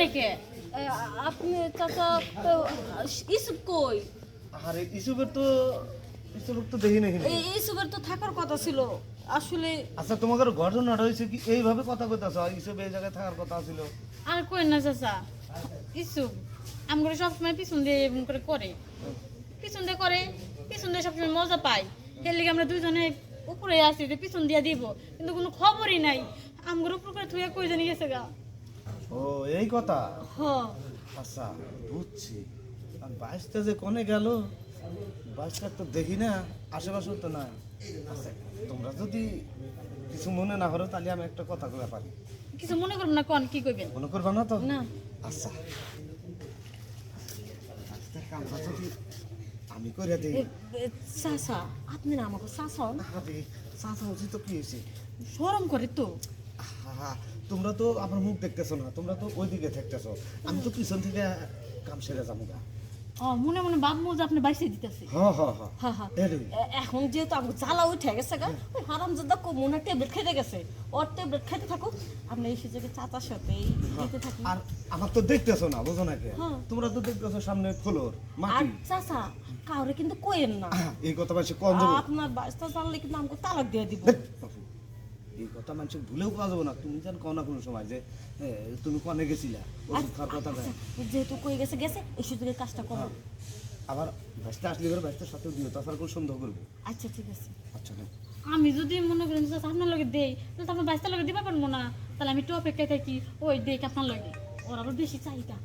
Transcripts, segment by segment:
নাকি আপনি চাচা ইসুব কই? আরে ইসুবের তো দেখি নাকি। ইসুবের তো থাকার কথা ছিল আসলে। আচ্ছা তোমাদের ঘটনাটা হয়েছে কি এইভাবে কথা কইতাছ? ইসুব এই জায়গায় থাকার কথা ছিল। আর কই না চাচা, ইসুব আমগুলো সবসময় পিছন দিয়ে এমন করে করে, পিছন দিয়ে করে, পিছন দিয়ে সবসময় মজা পায়। এর লিগে আমরা দুজনে উপরে আসি যে পিছন দিয়ে দিব, কিন্তু কোনো খবরই নাই। আমগুলো উপর করে থুয়ে কই জানি গেছে গা। ও এই কথা। হ আচ্ছা বুঝছি। আর বাইশটা যে কোনে গেল, বাইশটা তো দেখি না, আশেপাশেও তো নাই। আচ্ছা তোমরা যদি কিছু মনে না করো তাহলে আমি একটা কথা কইতে পারি। কিছু মনে করবেন না, কোন কি কইবেন? মনে করবা না তো? না। আচ্ছা আচ্ছা কামটা যদি আমি করে দিই। চাচা আপনি না আমাকে চাচা আরে চাচা উচিত তো কি হয়েছে? শরম করে তো। আহা, তোমরা তো আমার মুখ দেখতেছো না, তোমরা তো ওইদিকে থাকতেছো, আমি তো পিছন থেকে কাম সেরে যাবো গা। মনে মনে ভাববো যে আপনি বাইসে দিতেছে। এখন যেহেতু আমার জ্বালা উঠে গেছে গা, ওই হারামজাদা মনে ট্যাবলেট খেতে গেছে, ওর ট্যাবলেট খেতে থাকুক, আপনি এই সুযোগে চাচার সাথে দিতে থাকুন। আর আমার তো দেখতেছো না, বুঝো না কে? হ্যাঁ। তোমরা তো দেখতেছো সামনে ফ্লোর আর মাটি। চাচা কাউরে কিন্তু কইেন না, এই কথা বলছে কোন যাবো? আপনার বাইসটা জানলে কিন্তু আমাকে তালাক দিয়ে দিব। এই কথা মানুষ ভুলেও পাওয়া যাবো না। তুমি জান কও না কোনো সময় যে তুমি কনে গেছিলা ওষুধ খাওয়ার কথা না। যেহেতু কই গেছে গেছে, এই সুযোগে কাজটা করো। আবার ভাইসটা আসলে করে ভাইসটার সাথে দিও, তাছাড়া কোনো সন্দেহ করবো। আচ্ছা ঠিক আছে। আচ্ছা না আমি যদি মনে করেন চাচা আপনার লগে দেই, তাহলে তো আপনার বাইসটার লগে দিবা পারবো না। তাহলে আমি একটু অপেক্ষায় থাকি, ওই দেখ আপনার লগে। ওর আবার বেশি চাহিদা।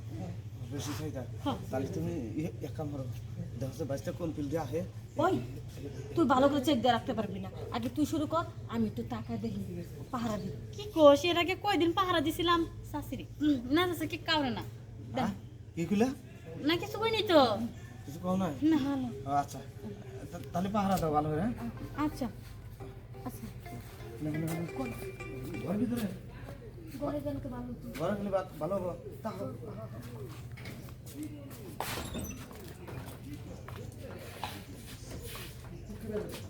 বেশি খাইতা। হ্যাঁ। তাহলে তুমি এক কাম করো, দেখো যে ভাইসটা কোন ফিল্ডে আহে। ওই তুই ভালো করে চেক দিয়ে রাখতে পারবি না, আগে তুই শুরু কর, আমি একটু টাকা দেখি পাহারা দিই। কি কোস, এর আগে কয়দিন পাহারা দিছিলাম শাশুড়ি। না চাচা কি কাউরে না হ্যাঁ? কি কইলা? না কিছু কইনি তো। কিছু কও নাই? না না। আচ্ছা তাহলে পাহারা দাও ভালো করে। আচ্ছা আচ্ছা ঘর ভিতরে ঘরে গেলে তো ভালো হতো। ঘরে গেলে ভালো হবো। তাহলে Thank you.